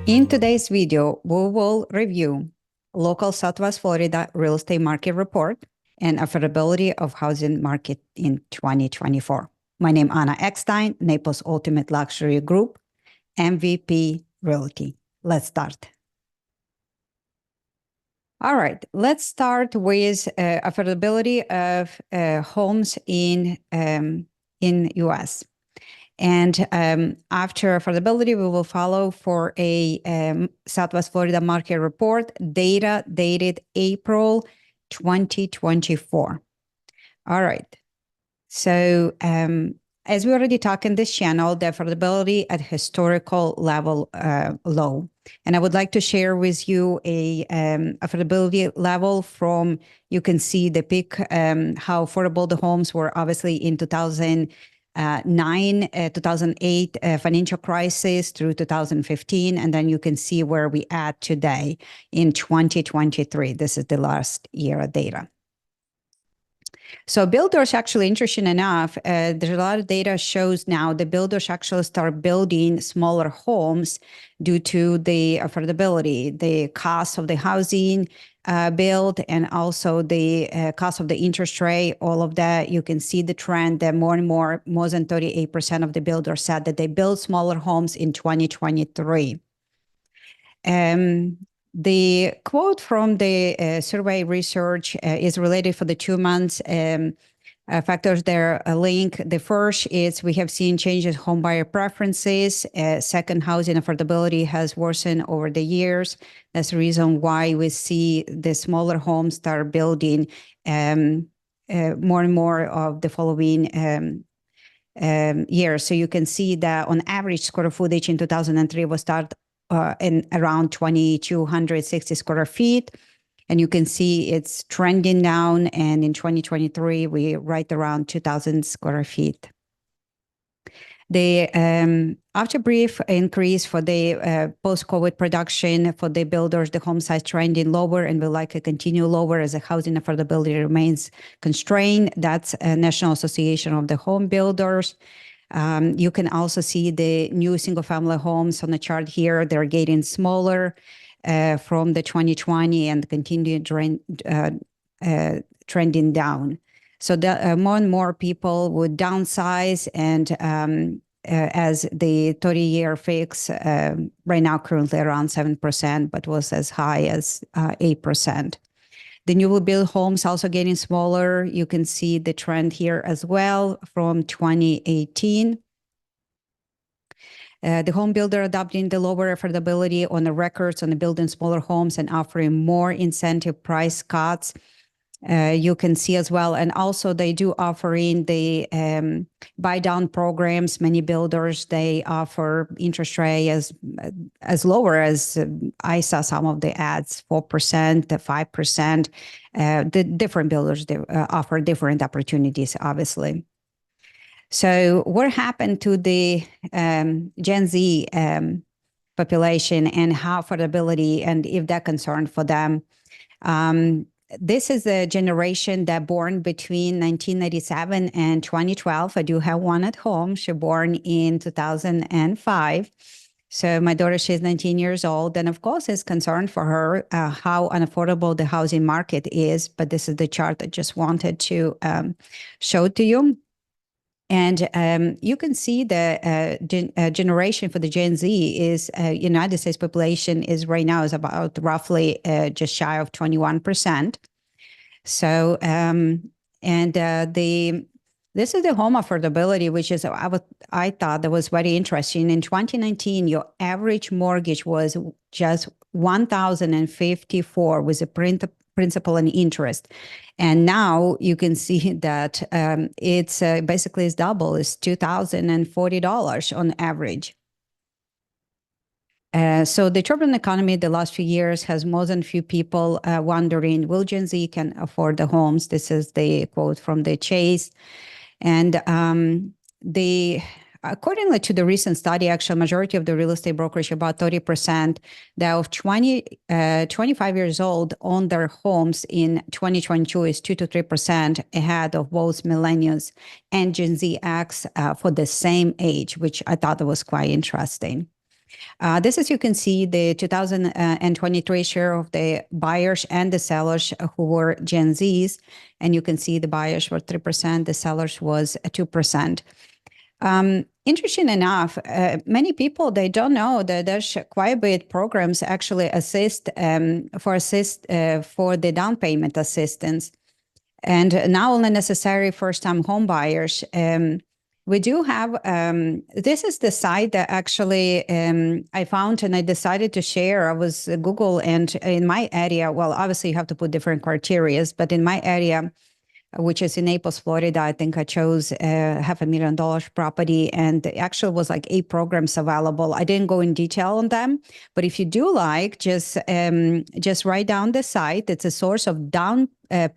In today's video, we will review local Southwest Florida real estate market report and affordability of housing market in 2024. My name is Anna Eckstein, Naples Ultimate Luxury Group, MVP Realty. Let's start. All right, let's start with affordability of homes in U.S. And after affordability, we will follow for a Southwest Florida market report, data dated April 2024. All right. So as we already talked in this channel, the affordability at historical level low. And I would like to share with you a affordability level from, you can see the peak, how affordable the homes were obviously in 2009, 2008 financial crisis through 2015. And then you can see where we at today in 2023. This is the last year of data. So builders actually, interesting enough, there's a lot of data shows now the builders actually start building smaller homes due to the affordability, the cost of the housing build, and also the cost of the interest rate, all of that. You can see the trend that more and more than 38% of the builders said that they build smaller homes in 2023. The quote from the survey research is related for the 2 months factors there, a link. The first is we have seen changes in home buyer preferences. Second, housing affordability has worsened over the years. That's the reason why we see the smaller homes start building more and more of the following years. So you can see that on average square footage in 2003 was start in around 2,260 square feet. And you can see it's trending down. And in 2023, we're right around 2,000 square feet. The after brief increase for the post-COVID production for the builders, the home size trending lower and will likely continue lower as the housing affordability remains constrained. That's a National Association of the Home Builders. You can also see the new single-family homes on the chart here. They're getting smaller from the 2020 and continue trending down. So more and more people would downsize, and as the 30-year fix right now currently around 7%, but was as high as 8%. The newly built homes also getting smaller. You can see the trend here as well from 2018. The home builder adopting the lower affordability on the records on the building smaller homes and offering more incentive price cuts. You can see as well. And also they do offering the buy down programs. Many builders, they offer interest rate as lower as I saw some of the ads, 4% to 5%. The different builders, they offer different opportunities, obviously. So what happened to the Gen Z population and how affordability and if that concern for them? This is a generation that born between 1997 and 2012. I do have one at home. She born in 2005. So my daughter, she's 19 years old. And of course, it's concerned for her how unaffordable the housing market is. But this is the chart I just wanted to show to you. And you can see the generation for the Gen Z is United States population is right now is about roughly just shy of 21%. So this is the home affordability, which is I thought that was very interesting. In 2019, your average mortgage was just $1,054 with a principal and interest. And now you can see that it's basically is double, it's $2,040 on average. So the turbulent economy the last few years has more than few people wondering, will Gen Z can afford the homes? This is the quote from the Chase. And accordingly to the recent study, actually, majority of the real estate brokerage, about 30%, that of 25 years old own their homes in 2022 is 2 to 3% ahead of both millennials and Gen Z X for the same age, which I thought was quite interesting. This is, you can see the 2023 share of the buyers and the sellers who were Gen Zs. And you can see the buyers were 3%, the sellers was 2%. Interesting enough, many people, they don't know that there's quite a bit programs actually assist for the down payment assistance. And not only necessary first-time home buyers. We do have, this is the site that actually I found and I decided to share. I was Google, and in my area, well, obviously you have to put different criterias, but in my area, which is in Naples, Florida, I think I chose $500,000 property, and actually was like 8 programs available. I didn't go in detail on them, but if you do like, just write down the site. It's a source of down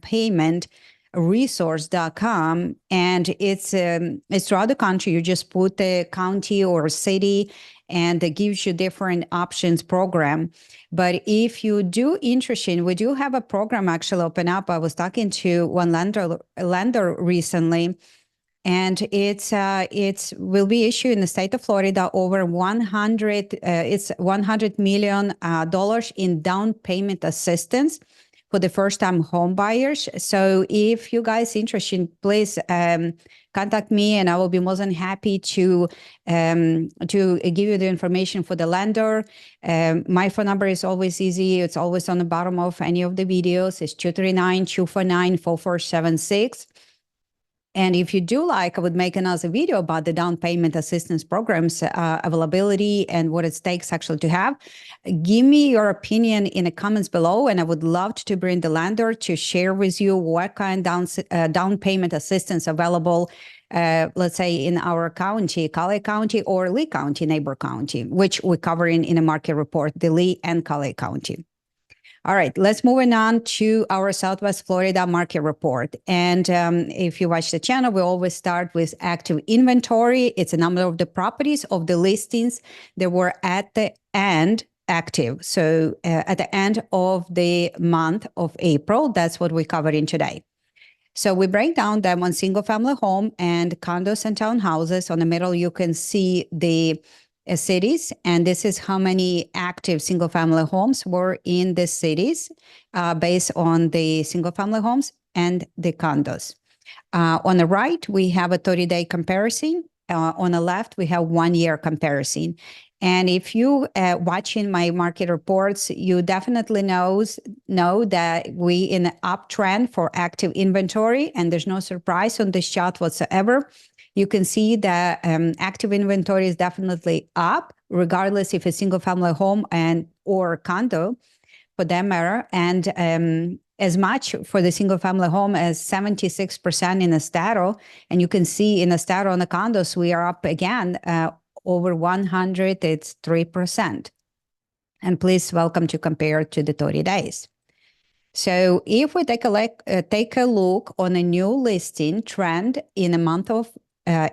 payment resource.com, and it's throughout the country. You just put the county or city, and it gives you different options program. But if you do interested, we do have a program actually open up. I was talking to one lender recently, and it's will be issued in the state of Florida over it's $100 million in down payment assistance for the first-time home buyers. So if you guys interested, please contact me, and I will be more than happy to give you the information for the lender. My phone number is always easy. It's always on the bottom of any of the videos. It's 239-249-4476. And if you do like, I would make another video about the down payment assistance programs availability and what it takes actually to have. Give me your opinion in the comments below, and I would love to bring the lender to share with you what kind of down payment assistance available, let's say in our county, Kale County or Lee County, neighbor county, which we're covering in a market report, the Lee and Kale County. All right, let's move on to our Southwest Florida market report. And if you watch the channel, we always start with active inventory. It's a number of the properties of the listings that were at the end active. So at the end of the month of April, that's what we're covering today. So we break down them on single family home and condos and townhouses. On the middle, you can see the cities, and this is how many active single family homes were in the cities based on the single family homes and the condos. On the right, we have a 30-day comparison. On the left, we have 1-year comparison. And if you watching my market reports, you definitely know that we in an uptrend for active inventory, and there's no surprise on this chart whatsoever. You can see that active inventory is definitely up, regardless if it's single family home and or condo, for that matter. And as much for the single family home as 76% in Estero. And you can see in Estero on the condos, we are up again over 100, it's 3%. And please welcome to compare to the 30 days. So if we take a look on a new listing trend in the month of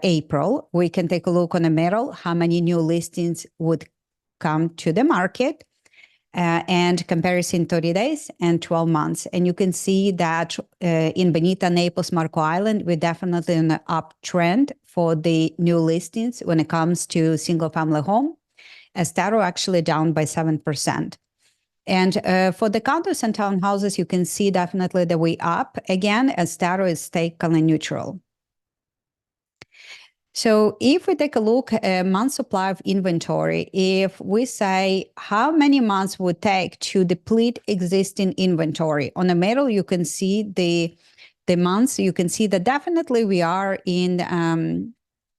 April, we can take a look on the middle, how many new listings would come to the market, and comparison 30 days and 12 months. And you can see that in Bonita, Naples, Marco Island, we're definitely on an uptrend for the new listings when it comes to single family home. Estero actually down by 7%. And for the condos and townhouses, you can see definitely that we up. Again, Estero is stable and neutral. So if we take a look at month supply of inventory, if we say how many months would take to deplete existing inventory, on the middle you can see the months. You can see that definitely we are in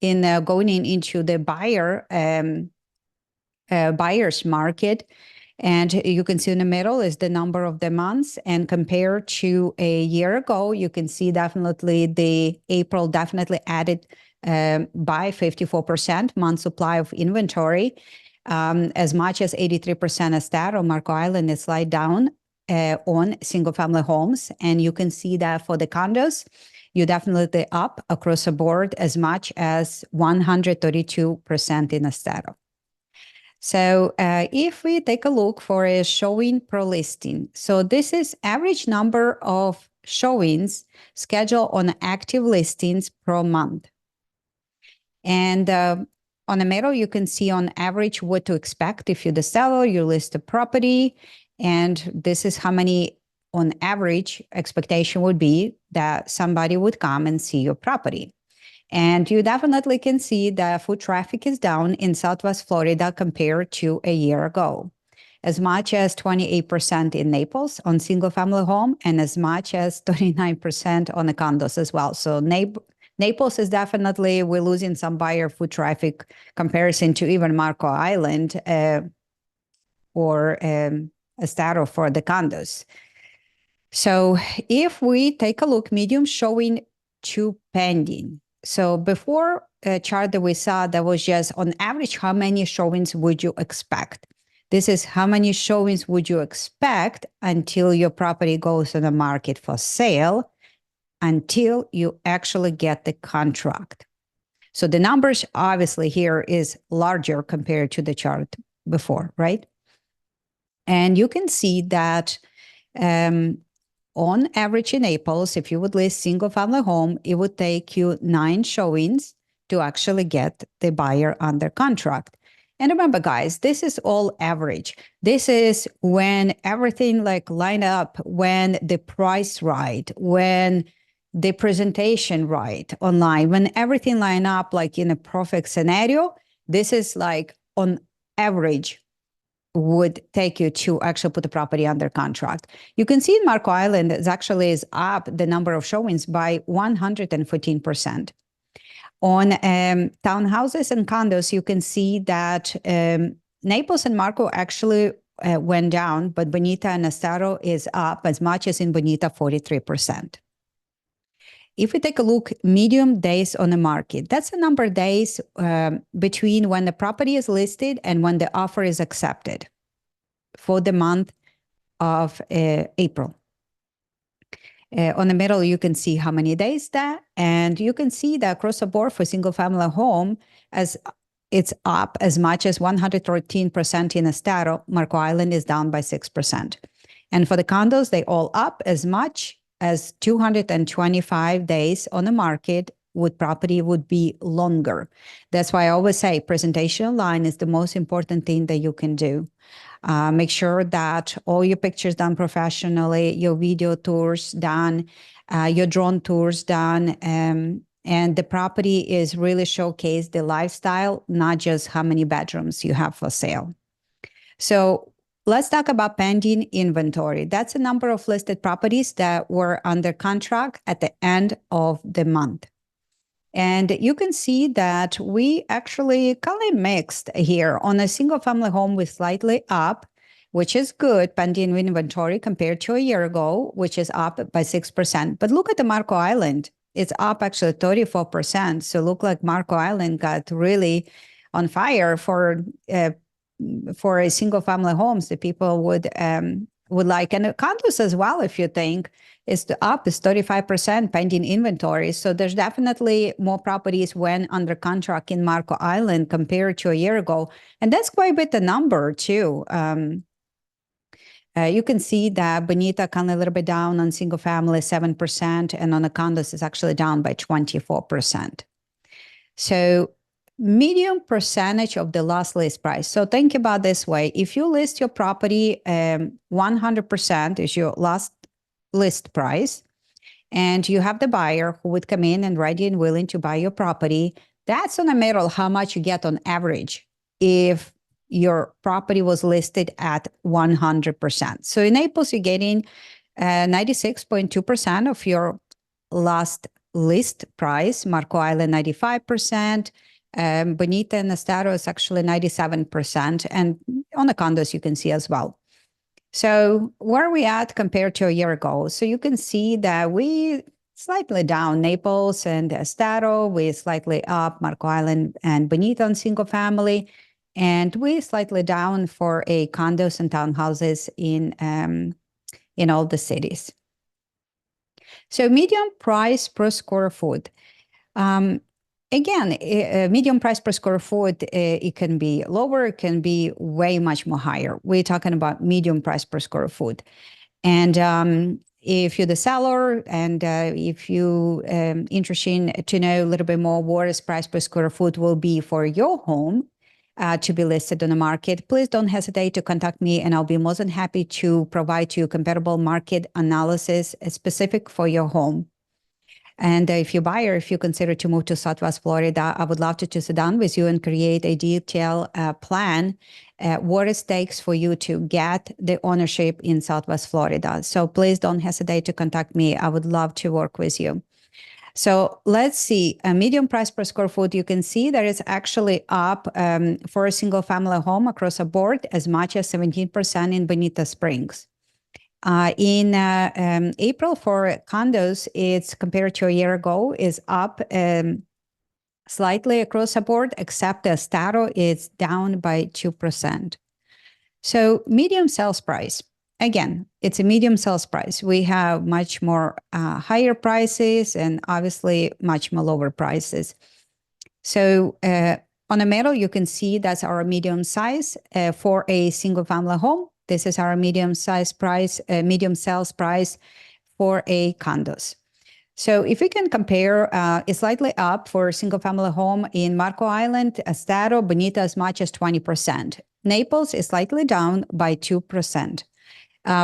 going into the buyer's market. And you can see in the middle is the number of the months, and compared to a year ago, you can see definitely the April definitely added by 54% month supply of inventory, as much as 83% Estero, Marco Island is slide down on single family homes. And you can see that for the condos, you definitely up across the board as much as 132% in Estero. So if we take a look for a showing per listing, so this is average number of showings scheduled on active listings per month. And on the middle, you can see on average what to expect if you're the seller, you list a property, and this is how many on average expectation would be that somebody would come and see your property. And you definitely can see that foot traffic is down in Southwest Florida compared to a year ago. As much as 28% in Naples on single family home, and as much as 39% on the condos as well. So Naples is definitely, we're losing some buyer foot traffic comparison to even Marco Island or Estero for the condos. So if we take a look, medium showing to pending. So before a chart that we saw, that was just on average, how many showings would you expect? This is how many showings would you expect until your property goes on the market for sale, until you actually get the contract. So the numbers obviously here is larger compared to the chart before, right? And you can see that on average in Naples, if you would list single family home, it would take you 9 showings to actually get the buyer under contract. And remember, guys, this is all average. This is when everything like line up, when the price right, when the presentation right online, when everything line up like in a perfect scenario, this is like on average would take you to actually put the property under contract. You can see in Marco Island, it actually is up the number of showings by 114%. On townhouses and condos, you can see that Naples and Marco actually went down, but Bonita and Estero is up as much as in Bonita, 43%. If we take a look, medium days on the market, that's the number of days between when the property is listed and when the offer is accepted for the month of April. On the middle, you can see how many days that, and you can see that across the board for single family home, as it's up as much as 113% in Estero. Marco Island is down by 6%. And for the condos, they all up as much as 225 days on the market with property would be longer. That's why I always say presentation line is the most important thing that you can do. Make sure that all your pictures done professionally, your video tours done, your drone tours done, and the property is really showcase the lifestyle, not just how many bedrooms you have for sale. So let's talk about pending inventory. That's a number of listed properties that were under contract at the end of the month. And you can see that we actually kind of mixed here. On a single family home, we're slightly up, which is good, pending inventory compared to a year ago, which is up by 6%. But look at the Marco Island. It's up actually 34%. So look like Marco Island got really on fire for a single family homes that people would like. And condos as well, if you think, is up is 35% pending inventory. So there's definitely more properties when under contract in Marco Island compared to a year ago. And that's quite a bit the number too. You can see that Bonita kind of a little bit down on single family, 7%, and on the condos is actually down by 24%. So medium percentage of the last list price. So think about this way. If you list your property, 100% is your last list price, and you have the buyer who would come in and ready and willing to buy your property, that's on the middle how much you get on average if your property was listed at 100%. So in Naples, you're getting 96.2% of your last list price. Marco Island, 95%. Bonita and Estero is actually 97%. And on the condos, you can see as well. So where are we at compared to a year ago? So you can see that we slightly down. Naples and Estero, we slightly up. Marco Island and Bonita on single family. And we slightly down for a condos and townhouses in all the cities. So median price per square foot. Again, median price per square foot, it can be lower, it can be way much more higher. We're talking about median price per square foot. And If you're the seller and if you interested to know a little bit more what is price per square foot will be for your home to be listed on the market, please don't hesitate to contact me, and I'll be more than happy to provide you comparable market analysis specific for your home. And if you're a buyer, if you consider to move to Southwest Florida, I would love to sit down with you and create a detailed plan, what it takes for you to get the ownership in Southwest Florida. So please don't hesitate to contact me. I would love to work with you. So let's see, a median price per square foot, you can see that it's actually up for a single family home across the board as much as 17% in Bonita Springs. In April for condos, it's compared to a year ago, is up slightly across the board, except the Estero is down by 2%. So medium sales price, again, it's a medium sales price. We have much more higher prices and obviously much more lower prices. So on the middle, you can see that's our medium size for a single family home. This is our medium size price, medium sales price for a condos. So if we can compare, it's slightly up for a single family home in Marco Island, Estero, Bonita as much as 20%. Naples is slightly down by 2%.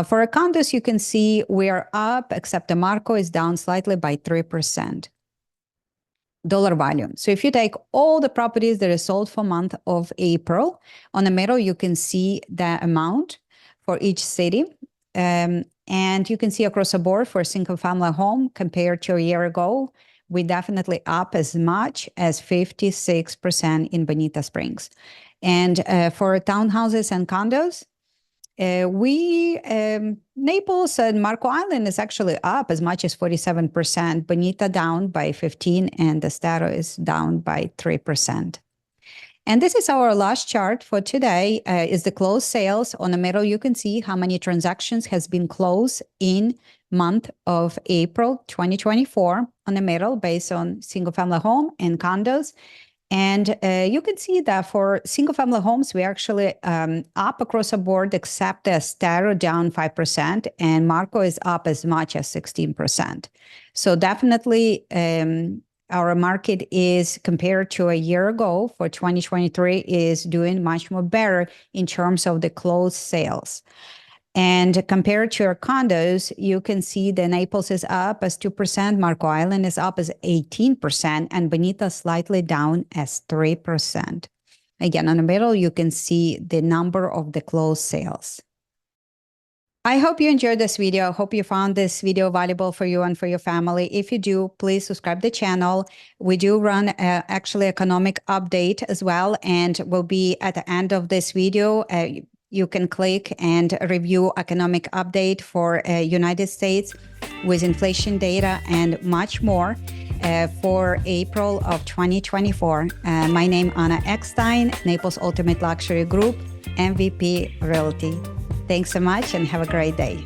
For a condos, you can see we are up, except the Marco is down slightly by 3%. Dollar value. So if you take all the properties that are sold for month of April, on the middle, you can see the amount for each city. And you can see across the board for a single family home compared to a year ago, we definitely up as much as 56% in Bonita Springs. And for townhouses and condos, Naples and Marco Island is actually up as much as 47%, Bonita down by 15%, and Estero is down by 3%. And this is our last chart for today, is the closed sales. On the middle, you can see how many transactions has been closed in month of April 2024 on the middle based on single family home and condos. And you can see that for single family homes, we actually up across the board, except Estero down 5%, and Marco is up as much as 16%. So definitely our market is, compared to a year ago for 2023, is doing much more better in terms of the closed sales. And compared to our condos, you can see the Naples is up as 2%, Marco Island is up as 18%, and Bonita slightly down as 3%. Again, on the middle, you can see the number of the closed sales. I hope you enjoyed this video. I hope you found this video valuable for you and for your family. If you do, please subscribe to the channel. We do run actually economic update as well, and will be at the end of this video. You can click and review economic update for United States with inflation data and much more for April of 2024. My name Anna Eckstein, Naples Ultimate Luxury Group, MVP Realty. Thanks so much and have a great day.